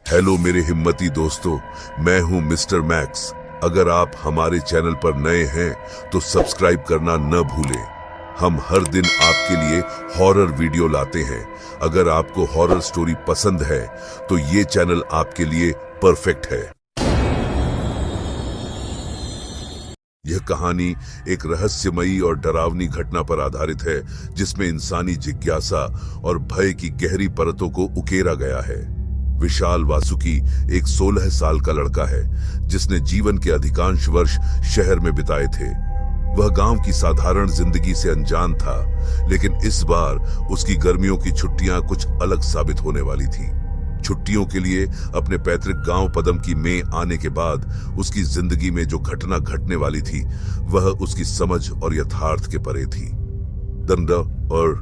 Hello मेरे हिम्मती दोस्तों, मैं हूं मिस्टर मैक्स। अगर आप हमारे चैनल पर नए हैं तो सब्सक्राइब करना न भूलें। हम हर दिन आपके लिए हॉरर वीडियो लाते हैं। अगर आपको हॉरर स्टोरी पसंद है तो ये चैनल आपके लिए परफेक्ट है। यह कहानी एक रहस्यमयी और डरावनी घटना पर आधारित है, जिसमें इंसानी जिज्ञासा और भय की गहरी परतों को उकेरा गया है। विशाल वासुकी एक 16 साल का लड़का है, जिसने जीवन के अधिकांश वर्ष शहर में बिताए थे। वह गांव की साधारण जिंदगी से अनजान था, लेकिन इस बार उसकी गर्मियों की छुट्टियां कुछ अलग साबित होने वाली थी। छुट्टियों के लिए अपने पैतृक गांव पदमकी में आने के बाद उसकी जिंदगी में जो घटना घटने वाली थी, वह उसकी समझ और यथार्थ के परे थी। दंड और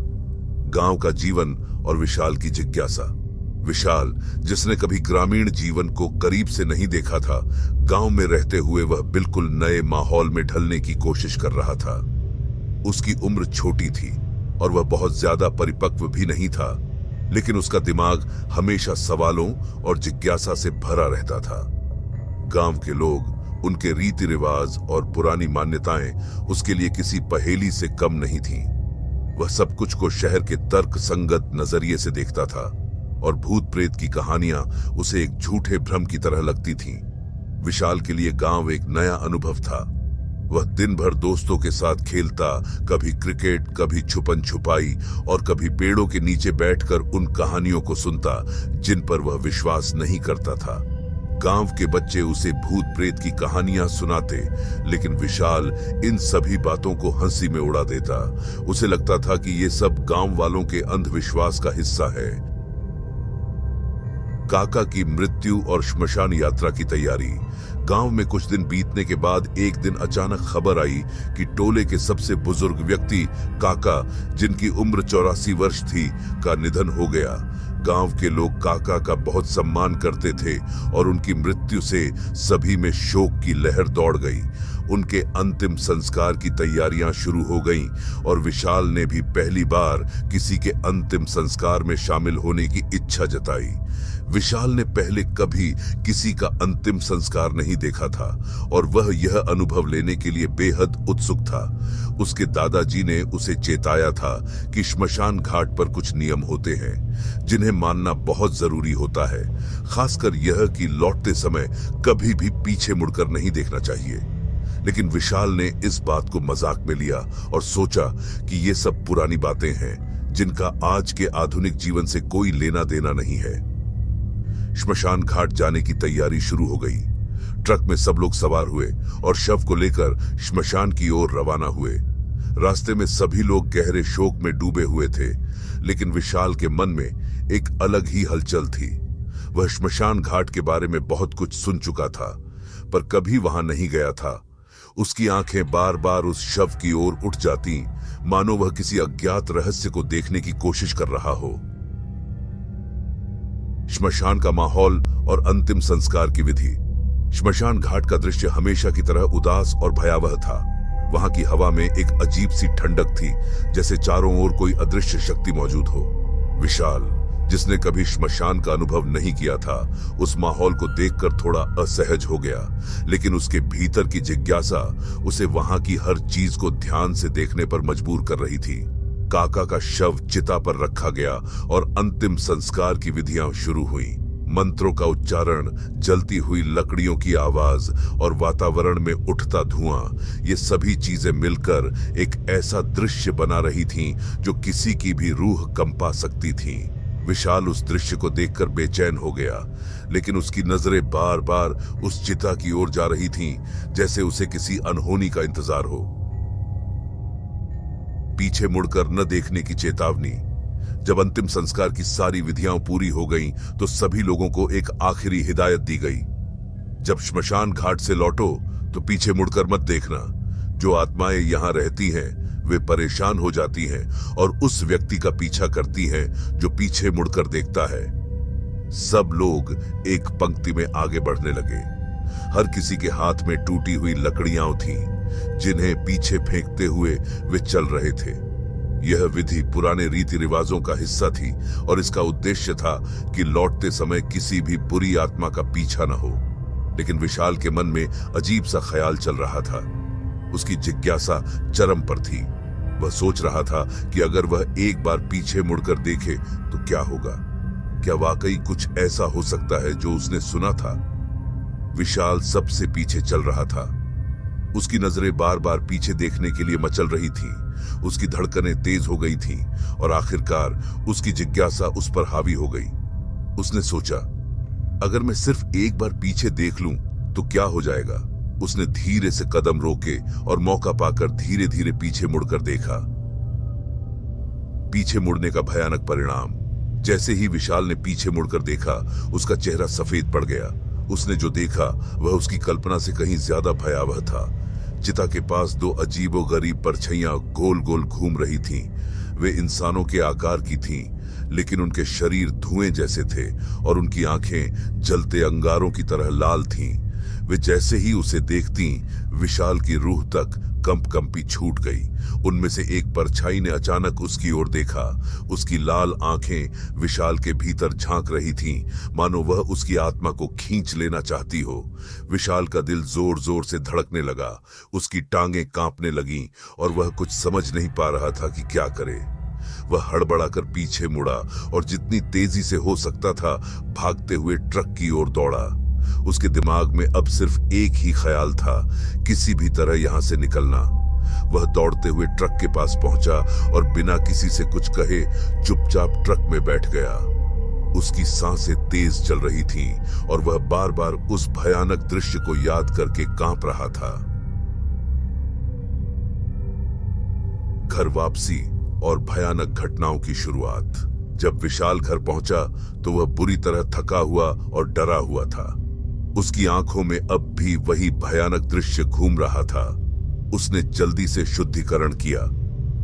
गांव का जीवन और विशाल की जिज्ञासा। विशाल, जिसने कभी ग्रामीण जीवन को करीब से नहीं देखा था, गांव में रहते हुए वह बिल्कुल नए माहौल में ढलने की कोशिश कर रहा था। उसकी उम्र छोटी थी और वह बहुत ज्यादा परिपक्व भी नहीं था, लेकिन उसका दिमाग हमेशा सवालों और जिज्ञासा से भरा रहता था। गांव के लोग, उनके रीति रिवाज और पुरानी मान्यताएं उसके लिए किसी पहेली से कम नहीं थीं। वह सब कुछ को शहर के तर्क संगत नजरिए से देखता था और भूत प्रेत की कहानियां उसे एक झूठे भ्रम की तरह लगती थीं। विशाल के लिए गांव एक नया अनुभव था। वह दिन भर दोस्तों के साथ खेलता, कभी क्रिकेट, कभी छुपन छुपाई और कभी पेड़ों के नीचे बैठकर उन कहानियों को सुनता जिन पर वह विश्वास नहीं करता था। गांव के बच्चे उसे भूत प्रेत की कहानियां सुनाते, लेकिन विशाल इन सभी बातों को हंसी में उड़ा देता। उसे लगता था कि ये सब गांव वालों के अंधविश्वास का हिस्सा है। काका की मृत्यु और श्मशान यात्रा की तैयारी। गांव में कुछ दिन बीतने के बाद एक दिन अचानक खबर आई कि टोले के सबसे बुजुर्ग व्यक्ति काका, जिनकी उम्र 84 वर्ष थी, का निधन हो गया। गांव के लोग काका का बहुत सम्मान करते थे और उनकी मृत्यु से सभी में शोक की लहर दौड़ गई। उनके अंतिम संस्कार की तैयारियां शुरू हो गईं और विशाल ने भी पहली बार किसी के अंतिम संस्कार में शामिल होने की इच्छा जताई। विशाल ने पहले कभी किसी का अंतिम संस्कार नहीं देखा था और वह यह अनुभव लेने के लिए बेहद उत्सुक था। उसके दादाजी ने उसे चेताया था कि श्मशान घाट पर कुछ नियम होते हैं जिन्हें मानना बहुत जरूरी होता है, खासकर यह कि लौटते समय कभी भी पीछे मुड़कर नहीं देखना चाहिए। लेकिन विशाल ने इस बात को मजाक में लिया और सोचा कि ये सब पुरानी बातें हैं जिनका आज के आधुनिक जीवन से कोई लेना देना नहीं है। श्मशान घाट जाने की तैयारी शुरू हो गई। ट्रक में सब लोग सवार हुए और शव को लेकर श्मशान की ओर रवाना हुए। रास्ते में सभी लोग गहरे शोक में डूबे हुए थे, लेकिन विशाल के मन में एक अलग ही हलचल थी। वह श्मशान घाट के बारे में बहुत कुछ सुन चुका था, पर कभी वहां नहीं गया था। उसकी आंखें बार बार उस शव की ओर उठ जाती, मानो वह किसी अज्ञात रहस्य को देखने की कोशिश कर रहा हो। श्मशान का माहौल और अंतिम संस्कार की विधि। श्मशान घाट का दृश्य हमेशा की तरह उदास और भयावह था। वहां की हवा में एक अजीब सी ठंडक थी, जैसे चारों ओर कोई अदृश्य शक्ति मौजूद हो। विशाल, जिसने कभी श्मशान का अनुभव नहीं किया था, उस माहौल को देखकर थोड़ा असहज हो गया, लेकिन उसके भीतर की जिज्ञासा उसे वहां की हर चीज को ध्यान से देखने पर मजबूर कर रही थी। काका का शव चिता पर रखा गया और अंतिम संस्कार की विधियां शुरू हुई। मंत्रों का उच्चारण, जलती हुई लकड़ियों की आवाज और वातावरण में उठता धुआं, ये सभी चीजें मिलकर एक ऐसा दृश्य बना रही थीं जो किसी की भी रूह कंपा सकती थी। विशाल उस दृश्य को देखकर बेचैन हो गया, लेकिन उसकी नजरें बार बार उस चिता की ओर जा रही थीं, जैसे उसे किसी अनहोनी का इंतजार हो। पीछे मुड़कर न देखने की चेतावनी। जब अंतिम संस्कार की सारी विधियां पूरी हो गईं, तो सभी लोगों को एक आखिरी हिदायत दी गई। जब श्मशान घाट से लौटो तो पीछे मुड़कर मत देखना। जो आत्माएं यहां रहती हैं वे परेशान हो जाती हैं और उस व्यक्ति का पीछा करती हैं जो पीछे मुड़कर देखता है। सब लोग एक पंक्ति में आगे बढ़ने लगे। हर किसी के हाथ में टूटी हुई लकड़ियां थीं, जिन्हें पीछे फेंकते हुए वे चल रहे थे। यह विधि पुराने रीति रिवाजों का हिस्सा थी और इसका उद्देश्य था कि लौटते समय किसी भी बुरी आत्मा का पीछा न हो। लेकिन विशाल के मन में अजीब सा ख्याल चल रहा था। उसकी जिज्ञासा चरम पर थी। वह सोच रहा था कि अगर वह एक बार पीछे मुड़कर देखे तो क्या होगा। क्या वाकई कुछ ऐसा हो सकता है जो उसने सुना था? विशाल सबसे पीछे चल रहा था। उसकी नजरें बार बार पीछे देखने के लिए मचल रही थीं। उसकी धड़कनें तेज हो गई थीं और आखिरकार उसकी जिज्ञासा उस पर हावी हो गई। उसने सोचा, अगर मैं सिर्फ एक बार पीछे देख लूं तो क्या हो जाएगा। उसने धीरे से कदम रोके और मौका पाकर धीरे धीरे पीछे मुड़कर देखा। पीछे मुड़ने का भयानक परिणाम। जैसे ही विशाल ने पीछे मुड़कर देखा, उसका चेहरा सफेद पड़ गया। उसने जो देखा वह उसकी कल्पना से कहीं ज्यादा भयावह था। चिता के पास दो अजीबोगरीब परछाइयां गोल गोल घूम रही थीं। वे इंसानों के आकार की थीं, लेकिन उनके शरीर धुएं जैसे थे और उनकी आंखें जलते अंगारों की तरह लाल थीं। वे जैसे ही उसे देखती, विशाल की रूह तक कंपी छूट गई। उनमें से एक परछाई ने अचानक उसकी ओर देखा। उसकी लाल आंखें विशाल के भीतर झांक रही थीं, मानो वह उसकी आत्मा को खींच लेना चाहती हो। विशाल का दिल जोर जोर से धड़कने लगा। उसकी टांगें कांपने लगीं और वह कुछ समझ नहीं पा रहा था कि क्या करे। वह हड़बड़ाकर पीछे मुड़ा और जितनी तेजी से हो सकता था भागते हुए ट्रक की ओर दौड़ा। उसके दिमाग में अब सिर्फ एक ही ख्याल था, किसी भी तरह यहां से निकलना। वह दौड़ते हुए ट्रक के पास पहुंचा और बिना किसी से कुछ कहे चुपचाप ट्रक में बैठ गया। उसकी सांसें तेज चल रही थीं और वह बार बार उस भयानक दृश्य को याद करके कांप रहा था। घर वापसी और भयानक घटनाओं की शुरुआत। जब विशाल घर पहुंचा तो वह बुरी तरह थका हुआ और डरा हुआ था। उसकी आंखों में अब भी वही भयानक दृश्य घूम रहा था। उसने जल्दी से शुद्धिकरण किया,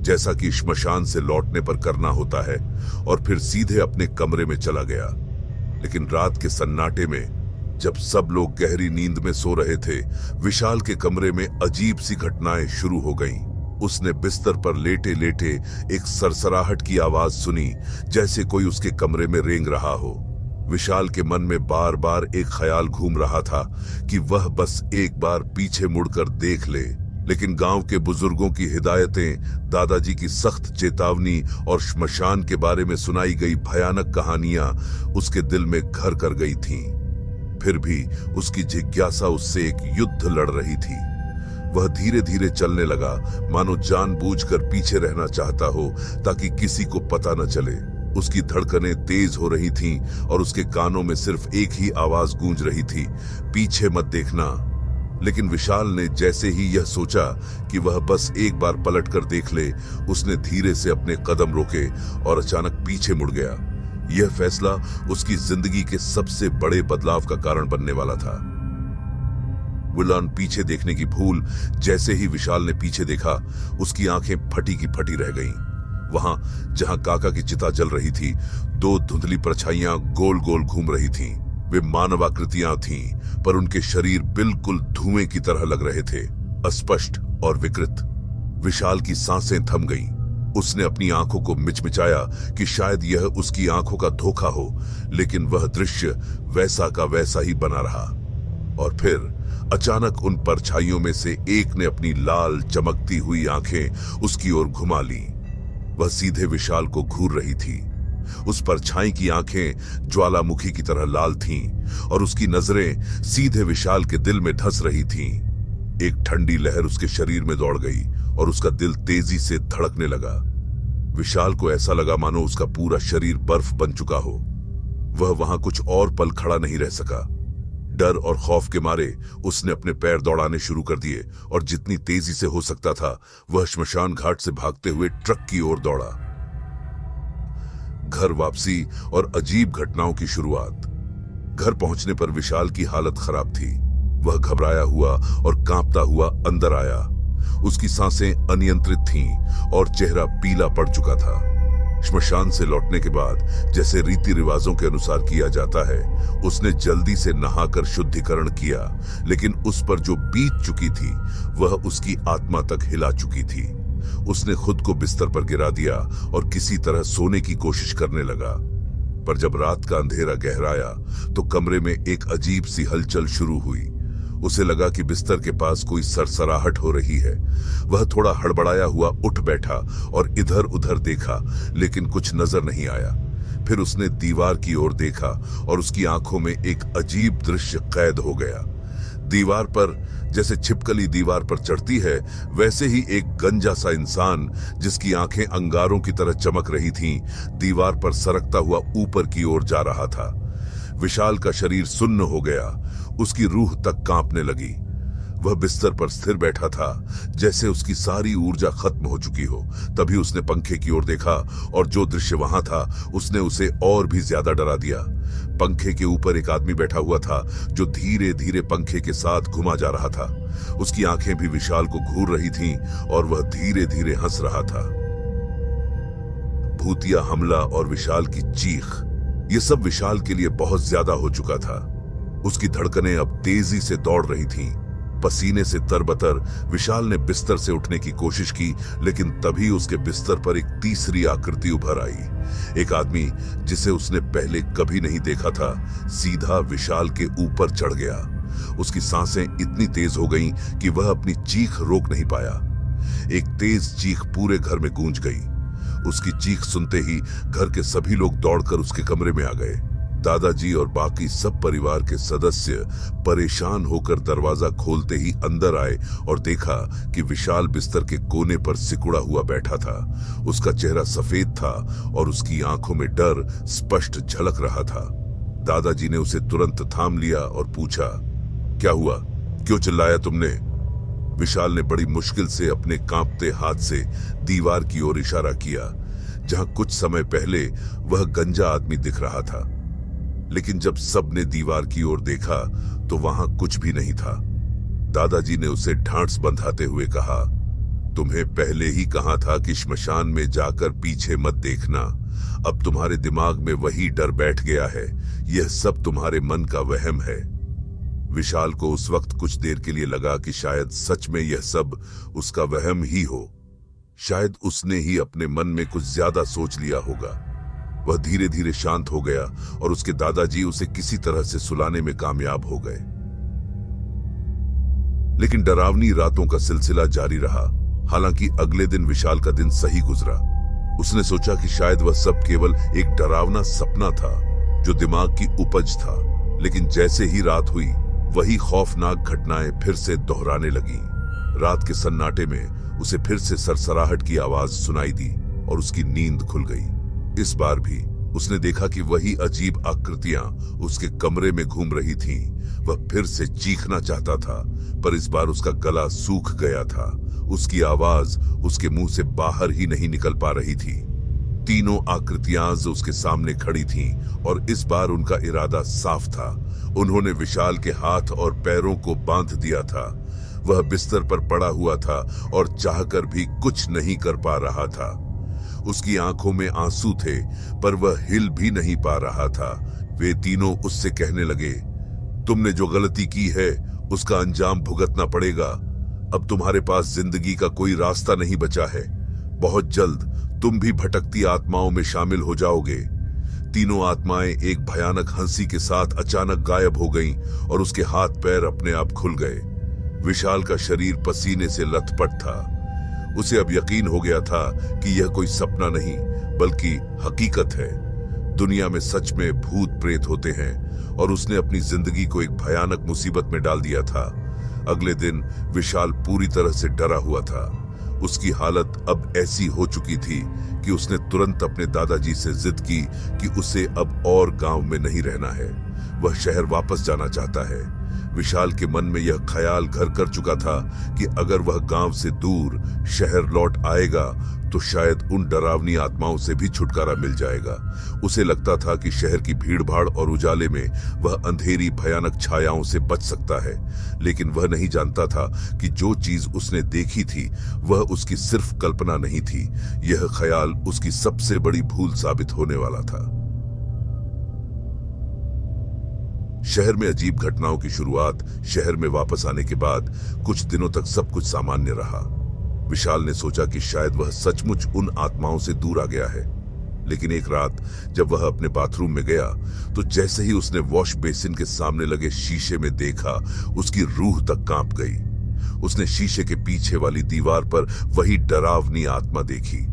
जैसा कि श्मशान से लौटने पर करना होता है, और फिर सीधे अपने कमरे में चला गया। लेकिन रात के सन्नाटे में, जब सब लोग गहरी नींद में सो रहे थे, विशाल के कमरे में अजीब सी घटनाएं शुरू हो गईं। उसने बिस्तर पर लेटे लेटे एक सरसराहट की आवाज सुनी, जैसे कोई उसके कमरे में रेंग रहा हो। विशाल के मन में बार बार एक ख्याल घूम रहा था कि वह बस एक बार पीछे मुड़कर देख ले। लेकिन गांव के बुजुर्गों की हिदायतें, दादाजी की सख्त चेतावनी और श्मशान के बारे में सुनाई गई भयानक कहानियां उसके दिल में घर कर गई थीं। फिर भी उसकी जिज्ञासा उससे एक युद्ध लड़ रही थी। वह धीरे धीरे चलने लगा, मानो जानबूझकर पीछे रहना चाहता हो ताकि किसी को पता न चले। उसकी धड़कनें तेज हो रही थीं और उसके कानों में सिर्फ एक ही आवाज गूंज रही थी, पीछे मत देखना। लेकिन विशाल ने जैसे ही यह सोचा कि वह बस एक बार पलटकर देख ले, उसने धीरे से अपने कदम रोके और अचानक पीछे मुड़ गया। यह फैसला उसकी जिंदगी के सबसे बड़े बदलाव का कारण बनने वाला था। विलान पीछे देखने की भूल, जैसे ही विशाल ने पीछे देखा, उसकी आंखें फटी की फटी रह गईं। वहां जहां काका की चिता जल रही थी, दो धुंधली परछाइयां गोल गोल घूम रही थीं। वे मानवाकृतियां थीं, पर उनके शरीर बिल्कुल धुएं की तरह लग रहे थे, अस्पष्ट और विकृत। विशाल की सांसें थम गईं। उसने अपनी आंखों को मिचमिचाया कि शायद यह उसकी आंखों का धोखा हो, लेकिन वह दृश्य वैसा का वैसा ही बना रहा। और फिर अचानक उन परछाइयों में से एक ने अपनी लाल चमकती हुई आंखें उसकी ओर घुमा ली। वह सीधे विशाल को घूर रही थी। उस परछाई की आंखें ज्वालामुखी की तरह लाल थीं और उसकी नजरें सीधे विशाल के दिल में धंस रही थीं। एक ठंडी लहर उसके शरीर में दौड़ गई और उसका दिल तेजी से धड़कने लगा। विशाल को ऐसा लगा मानो उसका पूरा शरीर बर्फ बन चुका हो। वह वहां कुछ और पल खड़ा नहीं रह सका। डर और खौफ के मारे उसने अपने पैर दौड़ाने शुरू कर दिए और जितनी तेजी से हो सकता था वह श्मशान घाट से भागते हुए ट्रक की ओर दौड़ा। घर वापसी और अजीब घटनाओं की शुरुआत। घर पहुंचने पर विशाल की हालत खराब थी। वह घबराया हुआ और कांपता हुआ अंदर आया। उसकी सांसें अनियंत्रित थीं और चेहरा पीला पड़ चुका था। श्मशान से लौटने के बाद जैसे रीति रिवाजों के अनुसार किया जाता है, उसने जल्दी से नहाकर शुद्धिकरण किया, लेकिन उस पर जो बीत चुकी थी वह उसकी आत्मा तक हिला चुकी थी। उसने खुद को बिस्तर पर गिरा दिया और किसी तरह सोने की कोशिश करने लगा। पर जब रात का अंधेरा गहराया तो कमरे में एक अजीब सी हलचल शुरू हुई। उसे लगा कि बिस्तर के पास कोई सरसराहट हो रही है। वह थोड़ा हड़बड़ाया हुआ उठ बैठा और इधर उधर देखा, लेकिन कुछ नजर नहीं आया। फिर उसने दीवार की ओर देखा और उसकी आंखों में एक अजीब दृश्य कैद हो गया। दीवार पर, जैसे छिपकली दीवार पर चढ़ती है, वैसे ही एक गंजा सा इंसान, जिसकी आंखें अंगारों की तरह चमक रही थीं, दीवार पर सरकता हुआ ऊपर की ओर जा रहा था। विशाल का शरीर सुन्न हो गया, उसकी रूह तक कांपने लगी। वह बिस्तर पर स्थिर बैठा था, जैसे उसकी सारी ऊर्जा खत्म हो चुकी हो। तभी उसने पंखे की ओर देखा और जो दृश्य वहां था उसने उसे और भी ज्यादा डरा दिया। पंखे के ऊपर एक आदमी बैठा हुआ था जो धीरे धीरे पंखे के साथ घुमा जा रहा था। उसकी आंखें भी विशाल को घूर रही थीं और वह धीरे धीरे हंस रहा था। भूतिया हमला और विशाल की चीख, ये सब विशाल के लिए बहुत ज्यादा हो चुका था। उसकी धड़कनें अब तेजी से दौड़ रही थीं। पसीने से तरबतर विशाल ने बिस्तर से उठने की कोशिश की, लेकिन तभी उसके बिस्तर पर एक तीसरी आकृति उभर आई। एक आदमी जिसे उसने पहले कभी नहीं देखा था, सीधा विशाल के ऊपर चढ़ गया। उसकी सांसें इतनी तेज हो गईं कि वह अपनी चीख रोक नहीं पाया। एक तेज चीख पूरे घर में गूंज गई। उसकी चीख सुनते ही घर के सभी लोग दौड़कर उसके कमरे में आ गए। दादाजी और बाकी सब परिवार के सदस्य परेशान होकर दरवाजा खोलते ही अंदर आए और देखा कि विशाल बिस्तर के कोने पर सिकुड़ा हुआ बैठा था। उसका चेहरा सफेद था और उसकी आंखों में डर स्पष्ट झलक रहा था। दादाजी ने उसे तुरंत थाम लिया और पूछा, क्या हुआ? क्यों चिल्लाया तुमने? विशाल ने बड़ी मुश्किल से अपने कांपते हाथ से दीवार की ओर इशारा किया, जहां कुछ समय पहले वह गंजा आदमी दिख रहा था। लेकिन जब सबने दीवार की ओर देखा तो वहां कुछ भी नहीं था। दादाजी ने उसे ढांढस बंधाते हुए कहा, तुम्हें पहले ही कहा था कि श्मशान में जाकर पीछे मत देखना। अब तुम्हारे दिमाग में वही डर बैठ गया है। यह सब तुम्हारे मन का वहम है। विशाल को उस वक्त कुछ देर के लिए लगा कि शायद सच में यह सब उसका वहम ही हो। शायद उसने ही अपने मन में कुछ ज्यादा सोच लिया होगा। वह धीरे धीरे शांत हो गया और उसके दादाजी उसे किसी तरह से सुलाने में कामयाब हो गए। लेकिन डरावनी रातों का सिलसिला जारी रहा। हालांकि अगले दिन विशाल का दिन सही गुजरा। उसने सोचा कि शायद वह सब केवल एक डरावना सपना था जो दिमाग की उपज था। लेकिन जैसे ही रात हुई, वही खौफनाक घटनाएं फिर से दोहराने लगी। रात के सन्नाटे में उसे फिर से सरसराहट की आवाज सुनाई दी और उसकी नींद खुल गई। इस बार भी उसने देखा कि वही अजीब आकृतियां उसके कमरे में घूम रही थीं। वह फिर से चीखना चाहता था, पर इस बार उसका गला सूख गया था। उसकी आवाज उसके मुंह से बाहर ही नहीं निकल पा रही थी। तीनों आकृतियां उसके सामने खड़ी थीं और इस बार उनका इरादा साफ था। उन्होंने विशाल के हाथ और पैरों को बांध दिया था। वह बिस्तर पर पड़ा हुआ था और चाहकर भी कुछ नहीं कर पा रहा था। उसकी आंखों में आंसू थे, पर वह हिल भी नहीं पा रहा था। वे तीनों उससे कहने लगे, तुमने जो गलती की है उसका अंजाम भुगतना पड़ेगा। अब तुम्हारे पास जिंदगी का कोई रास्ता नहीं बचा है। बहुत जल्द तुम भी भटकती आत्माओं में शामिल हो जाओगे। तीनों आत्माएं एक भयानक हंसी के साथ अचानक गायब हो गईं और उसके हाथ पैर अपने आप खुल गए। विशाल का शरीर पसीने से लथपथ था। उसे अब यकीन हो गया था कि यह कोई सपना नहीं बल्कि हकीकत है। दुनिया में सच में भूत प्रेत होते हैं और उसने अपनी जिंदगी को एक भयानक मुसीबत में डाल दिया था। अगले दिन विशाल पूरी तरह से डरा हुआ था। उसकी हालत अब ऐसी हो चुकी थी कि उसने तुरंत अपने दादाजी से जिद की कि उसे अब और गांव में नहीं रहना है। वह शहर वापस जाना चाहता है। विशाल के मन में यह ख्याल घर कर चुका था कि अगर वह गांव से दूर शहर लौट आएगा तो शायद उन डरावनी आत्माओं से भी छुटकारा मिल जाएगा। उसे लगता था कि शहर की भीड़भाड़ और उजाले में वह अंधेरी भयानक छायाओं से बच सकता है। लेकिन वह नहीं जानता था कि जो चीज उसने देखी थी वह उसकी सिर्फ कल्पना नहीं थी। यह ख्याल उसकी सबसे बड़ी भूल साबित होने वाला था। शहर में अजीब घटनाओं की शुरुआत। शहर में वापस आने के बाद कुछ दिनों तक सब कुछ सामान्य रहा। विशाल ने सोचा कि शायद वह सचमुच उन आत्माओं से दूर आ गया है। लेकिन एक रात जब वह अपने बाथरूम में गया तो जैसे ही उसने वॉश बेसिन के सामने लगे शीशे में देखा, उसकी रूह तक कांप गई। उसने शीशे के पीछे वाली दीवार पर वही डरावनी आत्मा देखी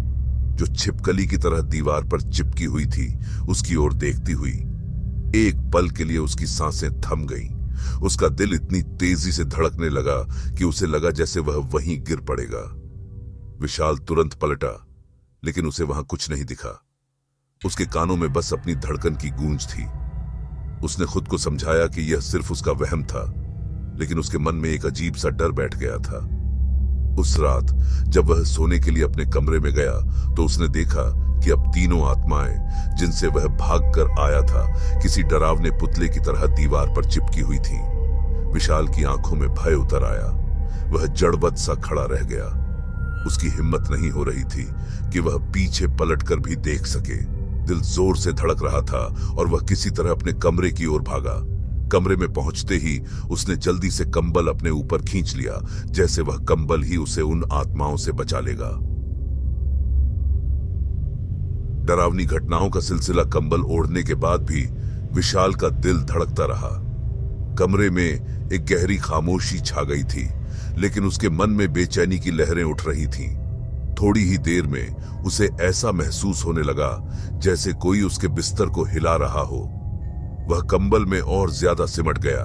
जो छिपकली की तरह दीवार पर चिपकी हुई थी, उसकी ओर देखती हुई। एक पल के लिए उसकी सांसें थम गईं। उसका दिल इतनी तेजी से धड़कने लगा कि उसे लगा जैसे वह वहीं गिर पड़ेगा। विशाल तुरंत पलटा, लेकिन उसे वहां कुछ नहीं दिखा। उसके कानों में बस अपनी धड़कन की गूंज थी। उसने खुद को समझाया कि यह सिर्फ उसका वहम था, लेकिन उसके मन में एक अजीब सा डर बैठ गया था। उस रात जब वह सोने के लिए अपने कमरे में गया तो उसने देखा कि अब तीनों आत्माएं जिनसे वह भागकर आया था किसी डरावने पुतले की तरह दीवार पर चिपकी हुई थीं। विशाल की आंखों में भय उतर आया। वह जड़बद सा खड़ा रह गया। उसकी हिम्मत नहीं हो रही थी कि वह पीछे पलटकर भी देख सके। दिल जोर से धड़क रहा था और वह किसी तरह अपने कमरे की ओर भागा। कमरे में पहुंचते ही उसने जल्दी से कंबल अपने ऊपर खींच लिया, जैसे वह कंबल ही उसे उन आत्माओं से बचा लेगा। डरावनी घटनाओं का सिलसिला कंबल ओढ़ने के बाद भी विशाल का दिल धड़कता रहा। कमरे में एक गहरी खामोशी छा गई थी, लेकिन उसके मन में बेचैनी की लहरें उठ रही थीं। थोड़ी ही देर में उसे ऐसा महसूस होने लगा जैसे कोई उसके बिस्तर को हिला रहा हो। वह कंबल में और ज्यादा सिमट गया।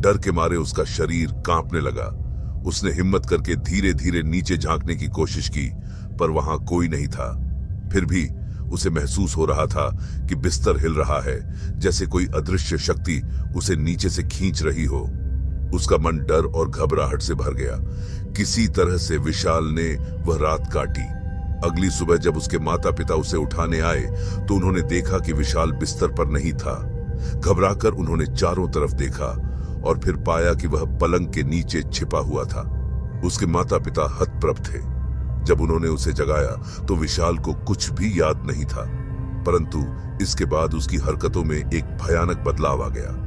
डर के मारे उसका शरीर कांपने लगा। उसने हिम्मत करके धीरे धीरे नीचे झांकने की कोशिश की, पर वहां कोई नहीं था। फिर भी उसे महसूस हो रहा था कि बिस्तर हिल रहा है, जैसे कोई अदृश्य शक्ति उसे नीचे से खींच रही हो। उसका मन डर और घबराहट से भर गया। किसी तरह से विशाल ने वह रात काटी। अगली सुबह जब उसके माता पिता उसे उठाने आए तो उन्होंने देखा कि विशाल बिस्तर पर नहीं था। घबराकर उन्होंने चारों तरफ देखा और फिर पाया कि वह पलंग के नीचे छिपा हुआ था। उसके माता पिता हतप्रभ थे। जब उन्होंने उसे जगाया तो विशाल को कुछ भी याद नहीं था, परंतु इसके बाद उसकी हरकतों में एक भयानक बदलाव आ गया।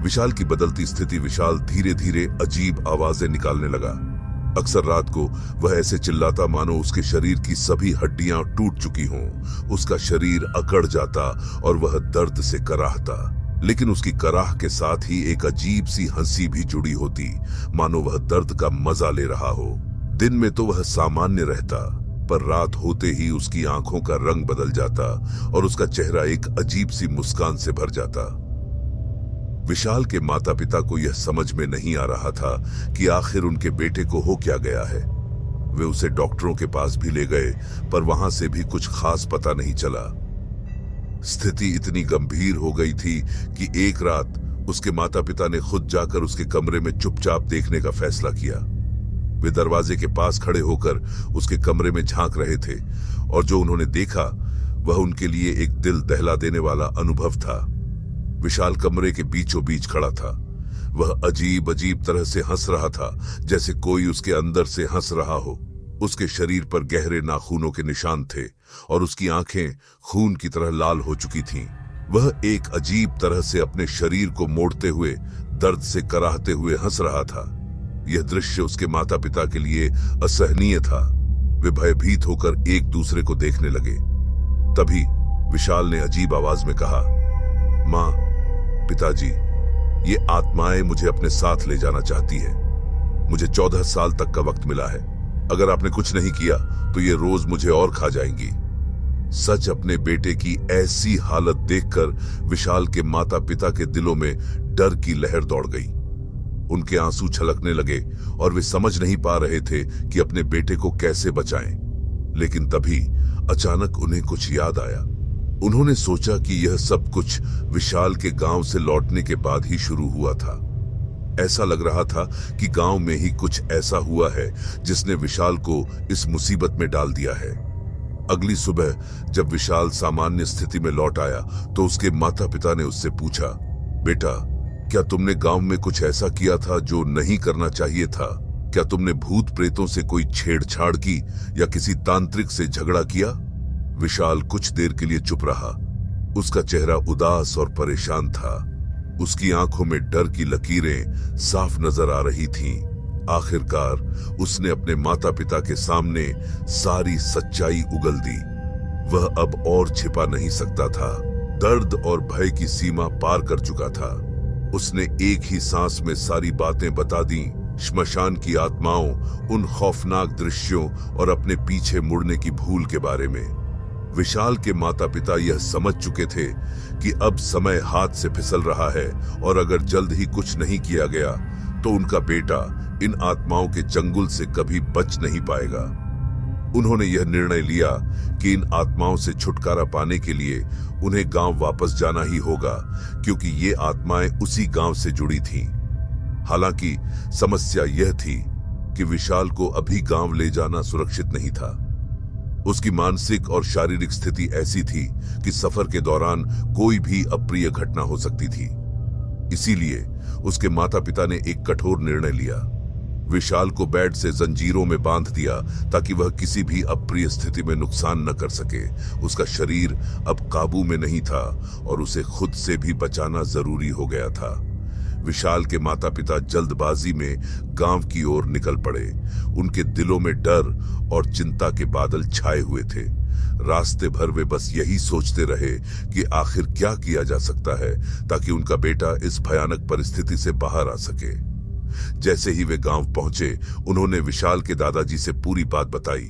विशाल की बदलती स्थिति विशाल धीरे धीरे अजीब आवाजें निकालने लगा। अक्सर रात को वह ऐसे चिल्लाता मानो उसके शरीर की सभी हड्डियां टूट चुकी हों। उसका शरीर अकड़ जाता और वह दर्द से कराहता, लेकिन उसकी कराह के साथ ही एक अजीब सी हंसी भी जुड़ी होती, मानो वह दर्द का मजा ले रहा हो। दिन में तो वह सामान्य रहता, पर रात होते ही उसकी आंखों का रंग बदल जाता और उसका चेहरा एक अजीब सी मुस्कान से भर जाता। विशाल के माता पिता को यह समझ में नहीं आ रहा था कि आखिर उनके बेटे को हो क्या गया है। वे उसे डॉक्टरों के पास भी ले गए, पर वहां से भी कुछ खास पता नहीं चला। स्थिति इतनी गंभीर हो गई थी कि एक रात उसके माता पिता ने खुद जाकर उसके कमरे में चुपचाप देखने का फैसला किया। वे दरवाजे के पास खड़े होकर उसके कमरे में झांक रहे थे और जो उन्होंने देखा वह उनके लिए एक दिल दहला देने वाला अनुभव था। विशाल कमरे के बीचों बीच खड़ा था। वह अजीब अजीब तरह से हंस रहा था, जैसे कोई उसके अंदर से हंस रहा हो। उसके शरीर पर गहरे नाखूनों के निशान थे और उसकी आंखें खून की तरह लाल हो चुकी थीं। वह एक अजीब तरह से अपने शरीर को मोड़ते हुए, दर्द से कराहते हुए हंस रहा था। यह दृश्य उसके माता पिता के लिए असहनीय था। वे भयभीत होकर एक दूसरे को देखने लगे। तभी विशाल ने अजीब आवाज में कहा, माँ, पिताजी, ये आत्माएं मुझे अपने साथ ले जाना चाहती है। मुझे 14 साल तक का वक्त मिला है। अगर आपने कुछ नहीं किया तो ये रोज मुझे और खा जाएंगी। सच अपने बेटे की ऐसी हालत देखकर विशाल के माता पिता के दिलों में डर की लहर दौड़ गई। उनके आंसू छलकने लगे और वे समझ नहीं पा रहे थे कि अपने बेटे को कैसे बचाएं। लेकिन तभी अचानक उन्हें कुछ याद आया। उन्होंने सोचा कि यह सब कुछ विशाल के गांव से लौटने के बाद ही शुरू हुआ था। ऐसा लग रहा था कि गांव में ही कुछ ऐसा हुआ है जिसने विशाल को इस मुसीबत में डाल दिया है। अगली सुबह जब विशाल सामान्य स्थिति में लौट आया तो उसके माता पिता ने उससे पूछा, बेटा, क्या तुमने गांव में कुछ ऐसा किया था जो नहीं करना चाहिए था? क्या तुमने भूत प्रेतों से कोई छेड़छाड़ की या किसी तांत्रिक से झगड़ा किया? विशाल कुछ देर के लिए चुप रहा। उसका चेहरा उदास और परेशान था। उसकी आंखों में डर की लकीरें साफ नजर आ रही थीं। आखिरकार उसने अपने माता पिता के सामने सारी सच्चाई उगल दी। वह अब और छिपा नहीं सकता था। दर्द और भय की सीमा पार कर चुका था। उसने एक ही सांस में सारी बातें बता दी, श्मशान की आत्माओं, उन खौफनाक दृश्यों और अपने पीछे मुड़ने की भूल के बारे में। विशाल के माता पिता यह समझ चुके थे कि अब समय हाथ से फिसल रहा है और अगर जल्द ही कुछ नहीं किया गया तो उनका बेटा इन आत्माओं के चंगुल से कभी बच नहीं पाएगा। उन्होंने यह निर्णय लिया कि इन आत्माओं से छुटकारा पाने के लिए उन्हें गांव वापस जाना ही होगा, क्योंकि ये आत्माएं उसी गांव से जुड़ी थीं। हालांकि समस्या यह थी कि विशाल को अभी गांव ले जाना सुरक्षित नहीं था। उसकी मानसिक और शारीरिक स्थिति ऐसी थी कि सफर के दौरान कोई भी अप्रिय घटना हो सकती थी। इसीलिए उसके माता पिता ने एक कठोर निर्णय लिया। विशाल को बेड से जंजीरों में बांध दिया ताकि वह किसी भी अप्रिय स्थिति में नुकसान न कर सके। उसका शरीर अब काबू में नहीं था और उसे खुद से भी बचाना जरूरी हो गया था। विशाल के माता पिता जल्दबाजी में गांव की ओर निकल पड़े। उनके दिलों में डर और चिंता के बादल छाए हुए थे। रास्ते भर वे बस यही सोचते रहे कि आखिर क्या किया जा सकता है ताकि उनका बेटा इस भयानक परिस्थिति से बाहर आ सके। जैसे ही वे गांव पहुंचे, उन्होंने विशाल के दादाजी से पूरी बात बताई।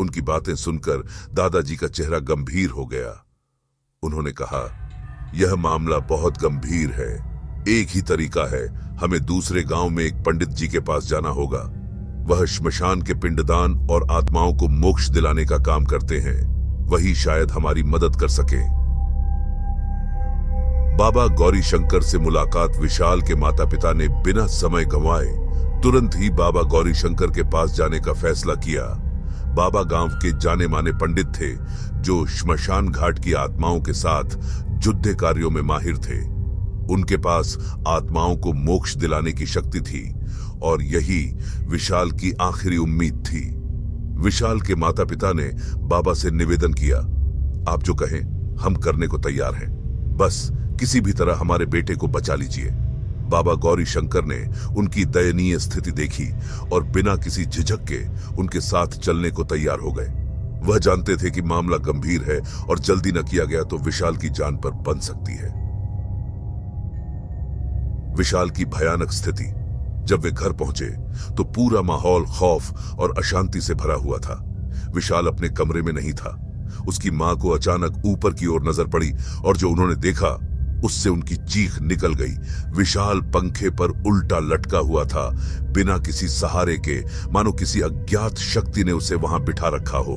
उनकी बातें सुनकर दादाजी का चेहरा गंभीर हो गया। उन्होंने कहा, यह मामला बहुत गंभीर है। एक ही तरीका है, हमें दूसरे गांव में एक पंडित जी के पास जाना होगा। वह श्मशान के पिंडदान और आत्माओं को मोक्ष दिलाने का काम करते हैं। वही शायद हमारी मदद कर सके। बाबा गौरी शंकर से मुलाकात विशाल के माता पिता ने बिना समय गंवाए तुरंत ही बाबा गौरी शंकर के पास जाने का फैसला किया। बाबा गांव के जाने माने पंडित थे जो श्मशान घाट की आत्माओं के साथ युद्ध कार्यों में माहिर थे। उनके पास आत्माओं को मोक्ष दिलाने की शक्ति थी और यही विशाल की आखिरी उम्मीद थी। विशाल के माता पिता ने बाबा से निवेदन किया, आप जो कहें हम करने को तैयार हैं, बस किसी भी तरह हमारे बेटे को बचा लीजिए। बाबा गौरी शंकर ने उनकी दयनीय स्थिति देखी और बिना किसी झिझक के उनके साथ चलने को तैयार हो गए। वह जानते थे कि मामला गंभीर है और जल्दी न किया गया तो विशाल की जान पर बन सकती है। विशाल की भयानक स्थिति। जब वे घर पहुंचे तो पूरा माहौल खौफ और अशांति से भरा हुआ था। विशाल अपने कमरे में नहीं था। उसकी मां को अचानक ऊपर की ओर नजर पड़ी और जो उन्होंने देखा उससे उनकी चीख निकल गई। विशाल पंखे पर उल्टा लटका हुआ था, बिना किसी सहारे के, मानो किसी अज्ञात शक्ति ने उसे वहां बिठा रखा हो।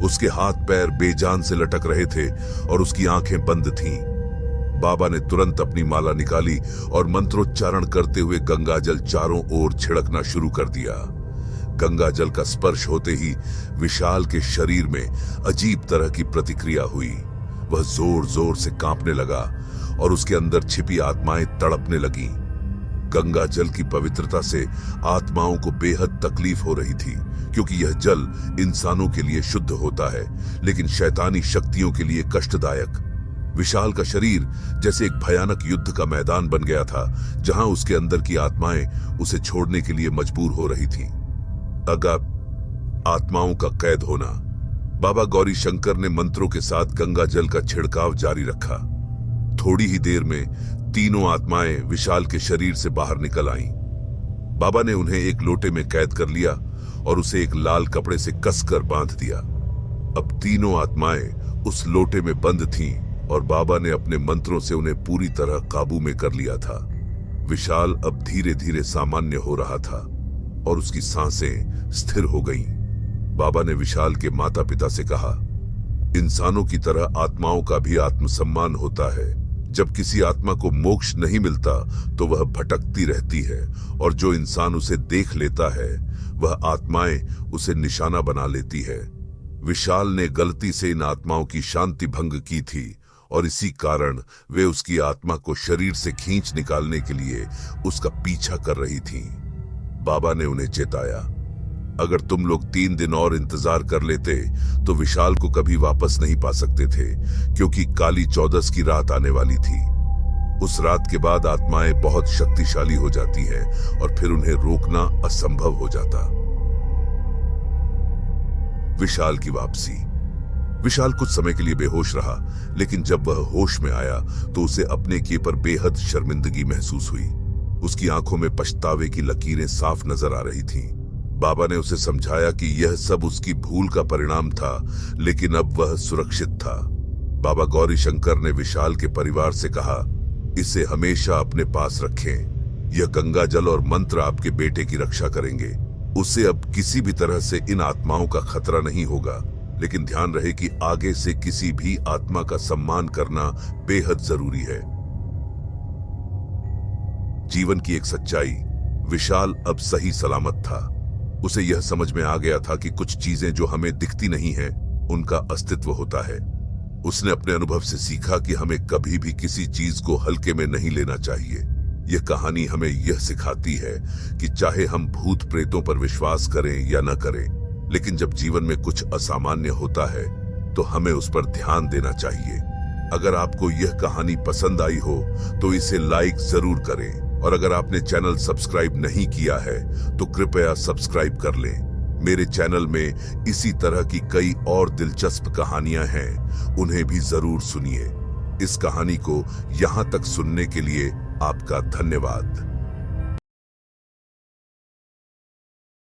उसके हाथ पैर बेजान से लटक रहे थे और उसकी आंखें बंद थीं। बाबा ने तुरंत अपनी माला निकाली और मंत्रोच्चारण करते हुए गंगाजल चारों ओर छिड़कना शुरू कर दिया। गंगाजल का स्पर्श होते ही विशाल के शरीर में अजीब तरह की प्रतिक्रिया हुई। वह जोर जोर से कांपने लगा और उसके अंदर छिपी आत्माएं तड़पने लगीं। गंगाजल की पवित्रता से आत्माओं को बेहद तकलीफ हो रही थी, क्योंकि यह जल इंसानों के लिए शुद्ध होता है लेकिन शैतानी शक्तियों के लिए कष्टदायक। विशाल का शरीर जैसे एक भयानक युद्ध का मैदान बन गया था, जहां उसके अंदर की आत्माएं उसे छोड़ने के लिए मजबूर हो रही थीं। आत्माओं का कैद होना। बाबा गौरी शंकर ने मंत्रों के साथ गंगा जल का छिड़काव जारी रखा। थोड़ी ही देर में तीनों आत्माएं विशाल के शरीर से बाहर निकल आईं। बाबा ने उन्हें एक लोटे में कैद कर लिया और उसे एक लाल कपड़े से कसकर बांध दिया। अब तीनों आत्माएं उस लोटे में बंद थीं और बाबा ने अपने मंत्रों से उन्हें पूरी तरह काबू में कर लिया था। विशाल अब धीरे धीरे सामान्य हो रहा था और उसकी सांसें स्थिर हो गईं। बाबा ने विशाल के माता पिता से कहा, इंसानों की तरह आत्माओं का भी आत्मसम्मान होता है। जब किसी आत्मा को मोक्ष नहीं मिलता तो वह भटकती रहती है और जो इंसान उसे देख लेता है वह आत्माएं उसे निशाना बना लेती है। विशाल ने गलती से इन आत्माओं की शांति भंग की थी और इसी कारण वे उसकी आत्मा को शरीर से खींच निकालने के लिए उसका पीछा कर रही थीं। बाबा ने उन्हें चेताया, अगर तुम लोग 3 दिन और इंतजार कर लेते तो विशाल को कभी वापस नहीं पा सकते थे, क्योंकि काली चौदस की रात आने वाली थी। उस रात के बाद आत्माएं बहुत शक्तिशाली हो जाती हैं और फिर उन्हें रोकना असंभव हो जाता। विशाल की वापसी। विशाल कुछ समय के लिए बेहोश रहा, लेकिन जब वह होश में आया तो उसे अपने किए पर बेहद शर्मिंदगी महसूस हुई। उसकी आंखों में पछतावे की लकीरें साफ नजर आ रही थीं। बाबा ने उसे समझाया कि यह सब उसकी भूल का परिणाम था, लेकिन अब वह सुरक्षित था। बाबा गौरी शंकर ने विशाल के परिवार से कहा, इसे हमेशा अपने पास रखें। यह गंगा जल और मंत्र आपके बेटे की रक्षा करेंगे। उसे अब किसी भी तरह से इन आत्माओं का खतरा नहीं होगा, लेकिन ध्यान रहे कि आगे से किसी भी आत्मा का सम्मान करना बेहद जरूरी है। जीवन की एक सच्चाई। विशाल अब सही सलामत था। उसे यह समझ में आ गया था कि कुछ चीजें जो हमें दिखती नहीं हैं, उनका अस्तित्व होता है। उसने अपने अनुभव से सीखा कि हमें कभी भी किसी चीज को हल्के में नहीं लेना चाहिए। यह कहानी हमें यह सिखाती है कि चाहे हम भूत प्रेतों पर विश्वास करें या न करें, लेकिन जब जीवन में कुछ असामान्य होता है तो हमें उस पर ध्यान देना चाहिए। अगर आपको यह कहानी पसंद आई हो तो इसे लाइक जरूर करें, और अगर आपने चैनल सब्सक्राइब नहीं किया है तो कृपया सब्सक्राइब कर लें। मेरे चैनल में इसी तरह की कई और दिलचस्प कहानियां हैं, उन्हें भी जरूर सुनिए। इस कहानी को यहां तक सुनने के लिए आपका धन्यवाद।